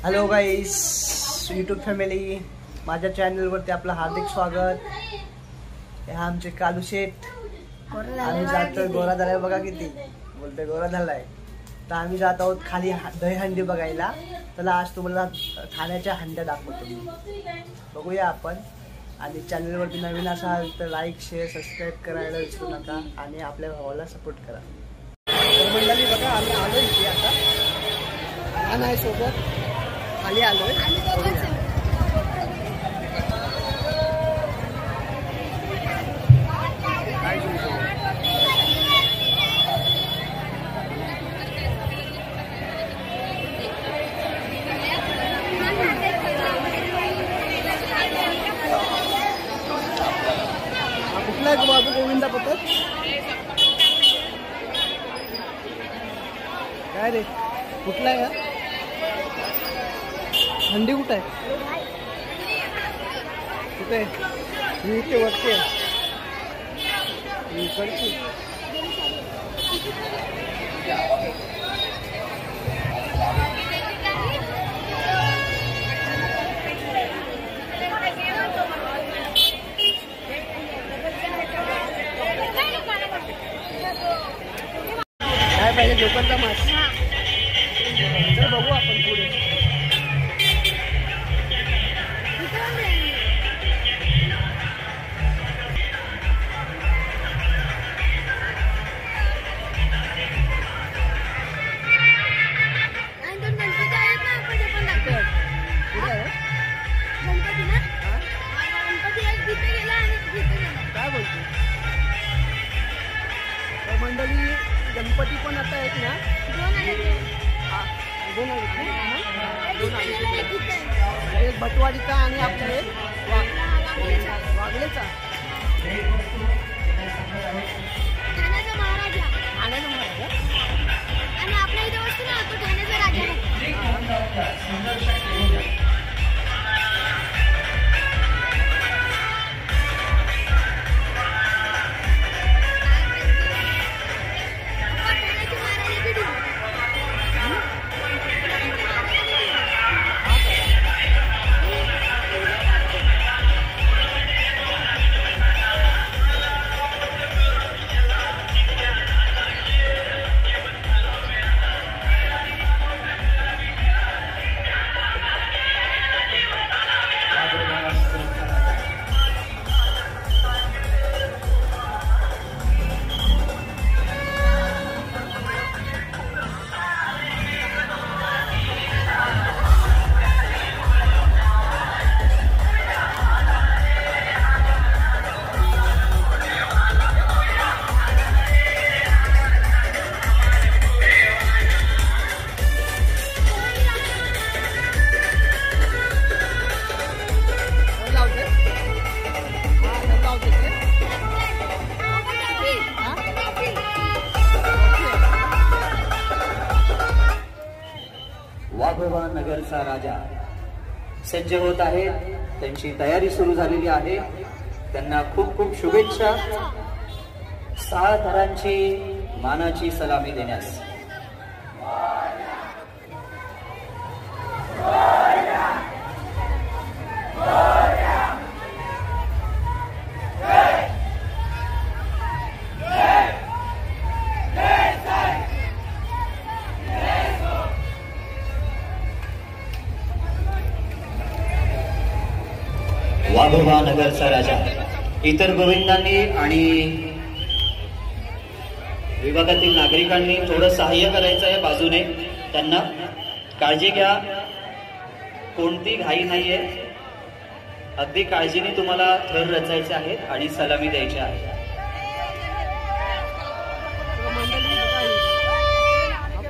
Hello गाईस, YouTube family, माझ्या चॅनलवरती आपलं हार्दिक स्वागत. हे आमचे कालू शेठ. आम्ही जातोय, गोरा झालाय बघा, किती बोलतोय गोरा झालाय. तर आम्ही जात आहोत खाली दहीहंडी बघायला. त्याला आज तुम्हाला ठाण्याच्या हंड्या दाखवतो मी. बघूया आपण. आणि चॅनलवरती नवीन असाल तर लाईक, शेअर, सबस्क्राईब करायला विसरू नका आणि आपल्या भावाला सपोर्ट करा. तर मंडळी बघा, आम्ही आलो इथे आता. नाही सोबत खाली आलोय. कुठला आहे बाबू? गोविंदा पथक काय रे? कुठला आहे? हंडी कुठे आहे? कुठे? ही इथे वरती आहे. इकडची काय पाहिजे? लोकांचा मास. तर बघू आपण पुढे. काय बोलतो? तर मंडळी, गणपती पण आता आहेत ना? दोन एक भटवाडीचा आणि आपले वागलेचा. ठाण्याचा महाराजा आणि आपल्या इथे वस्तू ना तो ठाण्याचा राजा. वाघोबा नगरचा राजा सज्ज होत आहे. त्यांची तयारी सुरू झालेली आहे. त्यांना खूप खूप शुभेच्छा. 6 थरांची मानाची सलामी देण्यास. वाघोबा नगरचा राजा. इतर गोविंदांनी आणि विभागातील नागरिकांनी थोडं सहाय्य करायचं आहे बाजूने. त्यांना काळजी घ्या, कोणती घाई नाहीये. अगदी काळजीने तुम्हाला थर रचायचे आहेत आणि सलामी द्यायची आहे.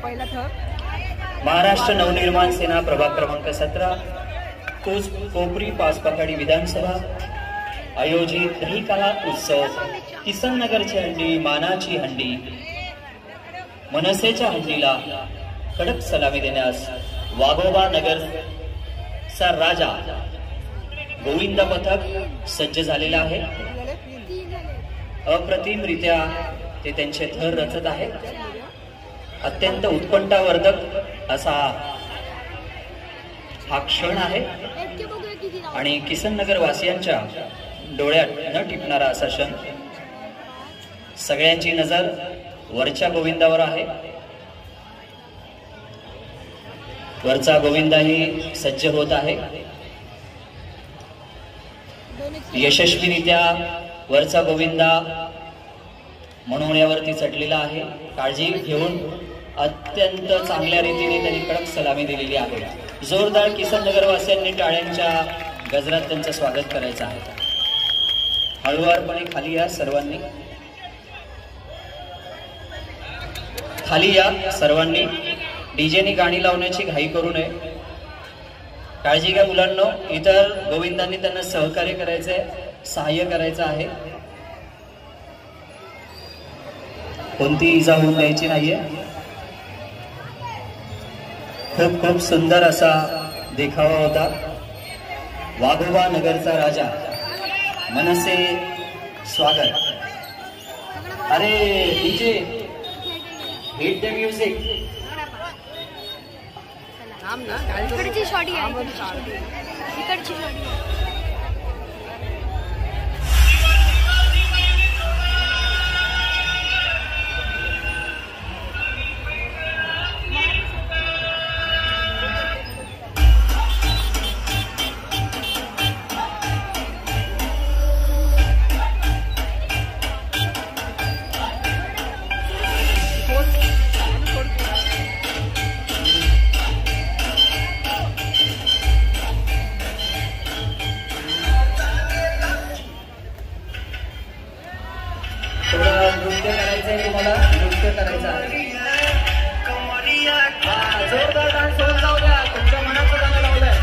पहिला थर महाराष्ट्र नवनिर्माण सेना प्रभाग क्रमांक 17 कोपरी पाचपखाडी विधानसभा आयोजित दहीकाला उत्सव. किसन नगरची हंडी, मानाची हंडी. मनसेच्या हंडीला कडक सलामी देण्यास वाघोबा नगर चा राजा गोविंद पथक सज्ज झालेला आहे. अप्रतिमरित्या ते त्यांचे थर रचत आहेत. अत्यंत उत्कंठावर्धक असा हा क्षण आहे एकटे बघूया किती लावतो. आणि किसननगर वासियांच्या डोळ्यात न टिपणारा असा क्षण. सगळ्यांची नजर वरच्या गोविंदावर आहे. वरचा गोविंदाही सज्ज होत आहे. यशस्वीरित्या वरचा गोविंदा मनोण्यावरती चढलेला आहे. काळजी घेऊन अत्यंत चांगल्या रीतीने त्यांनी कडक सलामी दिलेली आहे. जोरदार किसननगर वासियांनी टाळ्यांच्या गजरात त्यांचं स्वागत करायचं आहे. हळुवारपणे खाली या सर्वांनी, खाली या सर्वांनी. डीजेनी गाणी लावण्याची घाई करू नये. काळजी घ्या मुलांनो. इतर गोविंदांनी त्यांना सहकार्य करायचंय, सहाय्य करायचं आहे. कोणती इजा होऊन द्यायची नाहीये. खूप खूप सुंदर असा देखावा होता. वाघोबा नगरचा राजा मनसे स्वागत. अरे डीजे हिट द म्युझिक. इकडची शॉटी आहे, इकडची शॉटी आहे. नृत्य करायचंय तुम्हाला, नृत्य करायचं आहे. जोरदार डान्स होऊन जाऊ द्या. तुमच्या मनाचं गाणं लावलंय.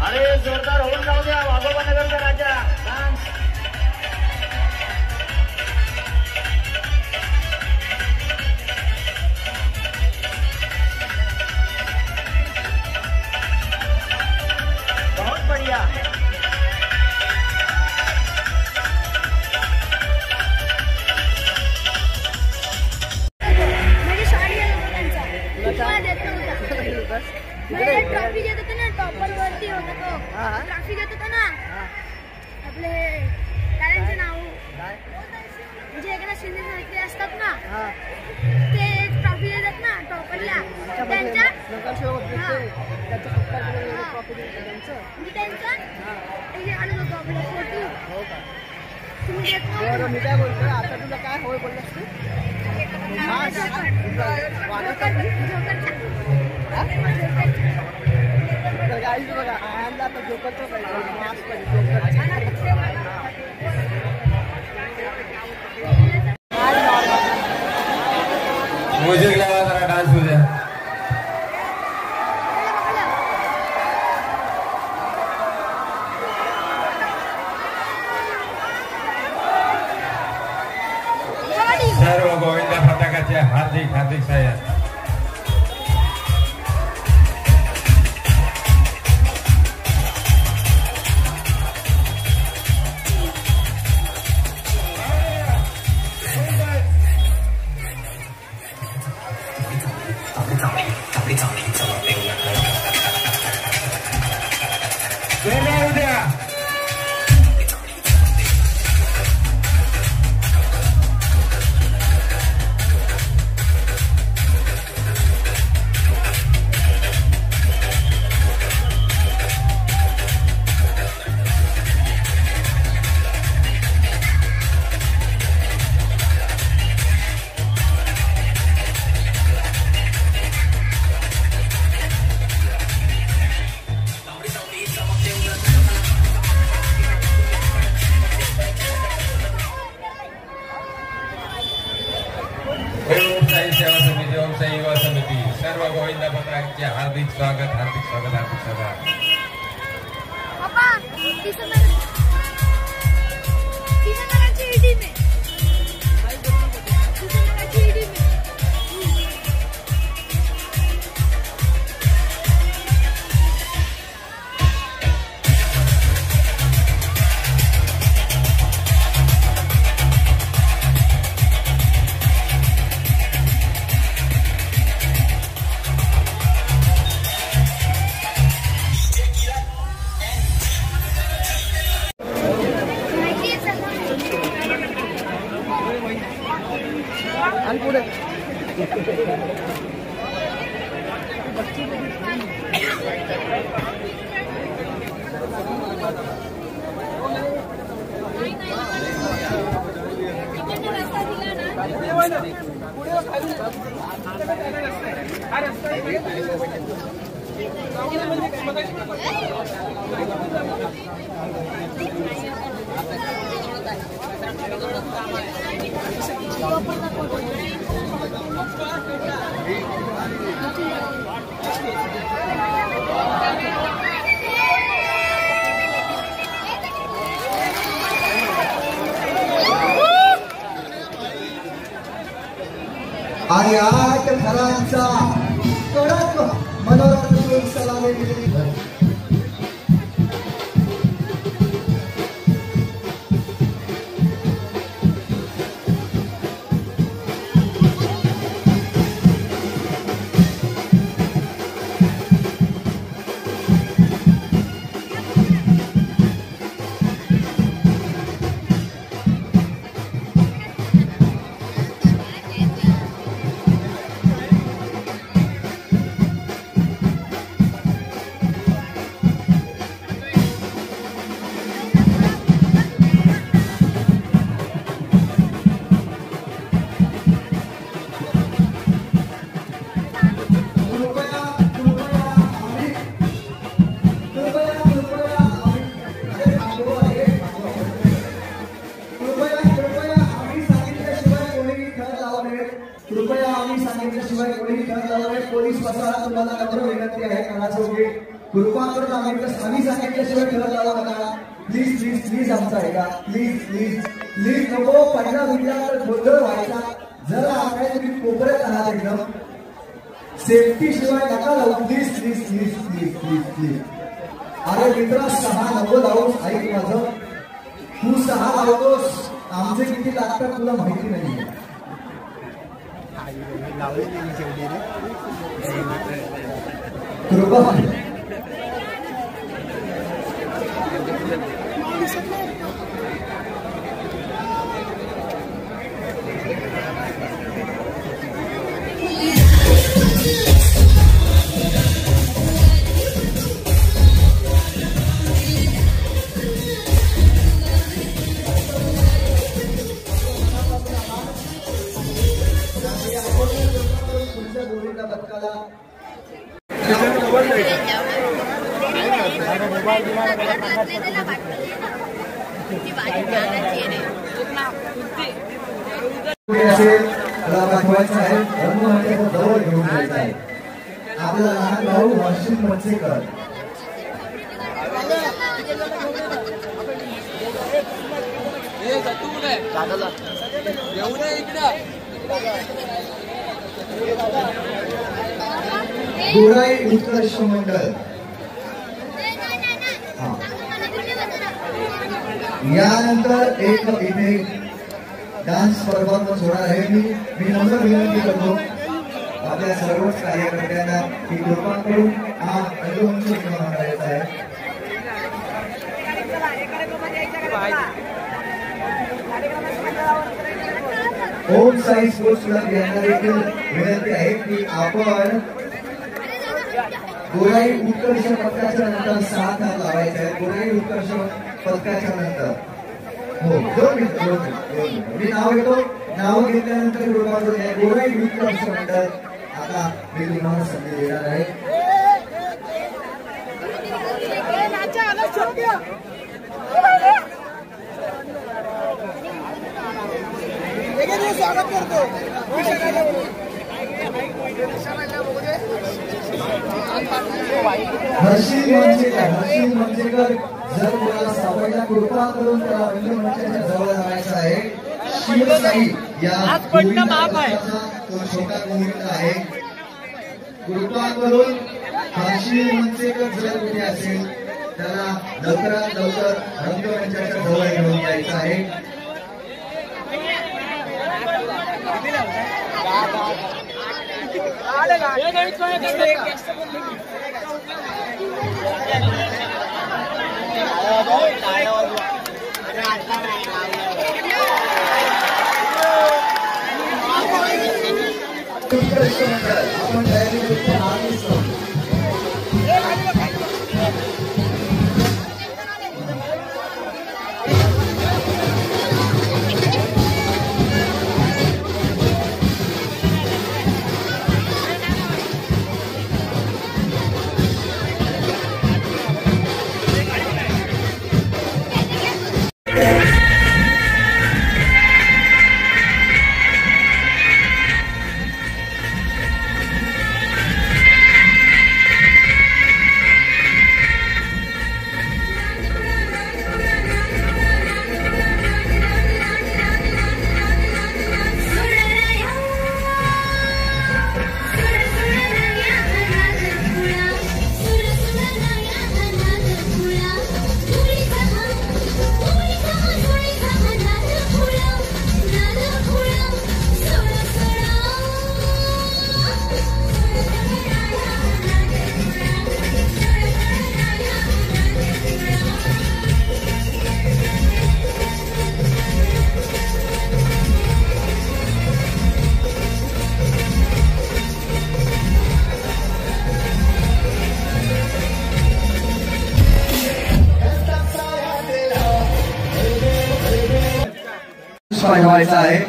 अरे जोरदार होऊन जाऊ द्या. वाघोबा नगरचा राजा डान्स. बढ़िया. म्हणजे शॉटी आहे त्यांचा. तुम्हाला देत नव्हता. म्हणजे ट्रॉफी देत होता ना, टॉपर वरती होता तो. ट्रॉफी देत होता ना आपले त्याचे नाव म्हणजे एकदा सिनियर असतात ना, ते ट्रॉफी देतात ना टॉपरला. त्यांच्या मी काय बोलतो आता तुला काय होय बोललास तू? गाईज बघा आयनला आता जोकरचं पाहिजे, मास्क पाहिजे. म्युझिक लावा जरा, डान्स होऊ द्या. सर्व गोविंदा पथकाचे हार्दिक हार्दिक स्वागत. सेवा समिती, ओम साई युवा समिती, सर्व गोविंदा पथकाचे हार्दिक स्वागत, हार्दिक स्वागत, हार्दिक स्वागत. आणि 8 थरांचा कडक मनोरंजन सलामी दिली. कृपया आम्ही सांगितल्याशिवाय कोणी खेळ लावू नये. पोलीस प्रशासनाला तुम्हाला नम्र विनंती आहे. कानाजोगे कृपा करून आम्ही सांगितल्याशिवाय खेळ लावू नका. प्लीज प्लीज प्लीज आमचा ऐका. प्लीज प्लीज प्लीज नको. पहिला विद्यार्थी गोंधळ व्हायचा. जरा आपल्या तुम्ही कोपऱ्यात आहात एकदम. सेफ्टी शिवाय नका लावू. Please please please please please please. अरे मित्रा 6 नको लावूस. ऐक माझं. तू 6 लावतोस. आमचे किती लागतात तुला माहिती नाही. कृपा दाखवायचं आहे. जवळ घेऊन जायचं आहे. आपला लहान भाऊ हर्षिल मनसेकर. गोराई उत्कर्ष मंडळ. यानंतर एक इथे डान्स परफॉर्मन्स होणार आहे. मी नम्र विनंती करतो आपल्या सर्वच कार्यकर्त्यांना की कृपा करून हा रंगमंच निर्माण करायचा आहे. ओम साई स्पोर्ट्स क्लब यांना देखील विनंती आहे की आपण गोराई उत्कर्ष पथकाच्या नंतर 7 हात लावायचे आहेत. गोराई उत्कर्ष पथकाच्या नंतर हो 2 मिनिट मी नाव घेतो. नाव घेतल्यानंतर गोराई उत्कर्ष मंडळ आता मी तुम्हाला संधी देणार आहे. स्वागत करतो. हर्षिल मंचेकर जर कोणाला सापडला कृपा करून त्याला रंगमंचाच्या जवळ जायचं आहे. शिवसाई या तो छोटा गोविंद आहे. कृपा करून हर्षिल मंचेकर जर कोणी असेल त्याला लवकरात लवकर रंगमंचाच्या जवळ घेऊन जायचं आहे. आपण तयारी वाजवायचा आहे.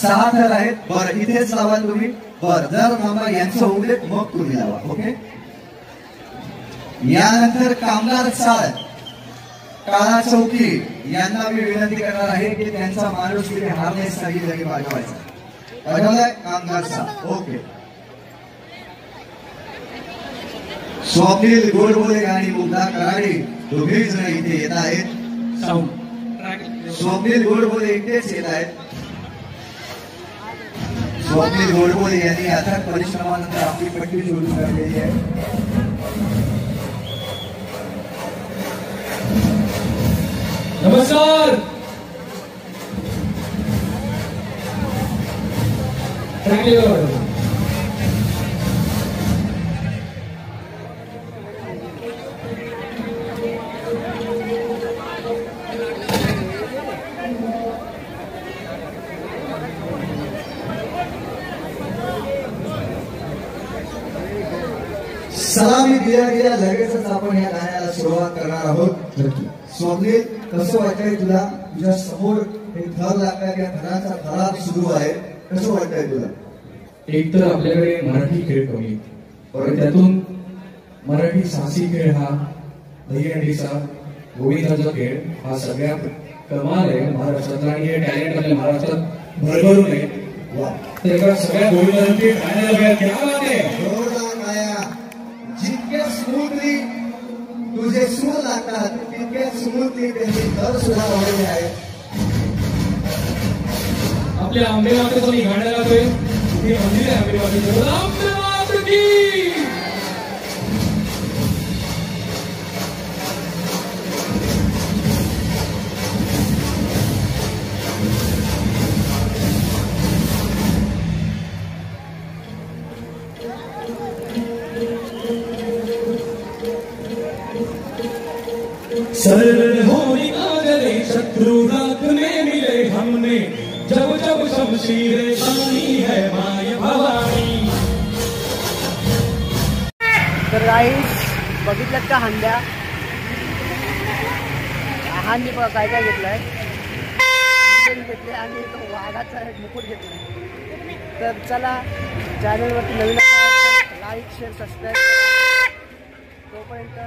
6 थर आहेत. बरं इथेच लावा तुम्ही. बरं जर थांबा यांचं होऊ देत मग तुम्ही लावा. ओके. यानंतर कामगार साळ काळा चौकी यांना मी विनंती करणार आहे की त्यांचा माणूस तिथे हार्नेस सांगितलं की वाजवायचा. वाजवलाय कामगार साळ. ओके. स्वप्नील गोडबोले आणि मुग्धा कराडे दोघेही जण इथे येत आहेत. स्वप्नील गोडबोले इथेच येत आहेत. स्वप्नील गोडबोले यांनी अथक परिश्रमानंतर आपली पट्टी जोडून काढलेली आहे. नमस्कार. सलामी दिल्या गेल्या लगेचच आपण या गाण्याला सुरुवात करणार आहोत. स्वप्नील कसं वाटतंय तुला? तुझ्या समोर हे थर लागतात. या थराचा थरार सुरू आहे. कसं वाटतंय तुला? एक तर आपल्याकडे मराठी खेळ कमी आहेत, पण त्यातून मराठी साहसी खेळ हा दहीहंडीचा गोविंदाचा खेळ हा सगळ्यात कमाल आहे महाराष्ट्रातला आणि हे टॅलेंट आपल्या महाराष्ट्रात भरभरून आहे. तर सगळ्या गोविंदांची गाण्याला क्या बात आहे. जितके स्मूथली तुझे सूर लागतात तितके स्मूथली त्यांचे थर सुद्धा वाढले आहेत. आपल्या आंबेगावचं मी गाणं गातोय. हे मंदिर आहे आंबेगावचं. आंबेगाव की सरल होनी आगले शत्रु रात में मिले हमने जब जब शमशीरें तानी है माय भवानी. तर गाईस बघितलं का हंड्या? हांडी बघा काय काय घेतलंय. घेतले आणि तो वाघाचा मुकुट घेतलाय. तर चला चॅनलवरती नवीन लाईक शेअर सबस्क्राईब. तोपर्यंत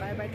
बाय बाय.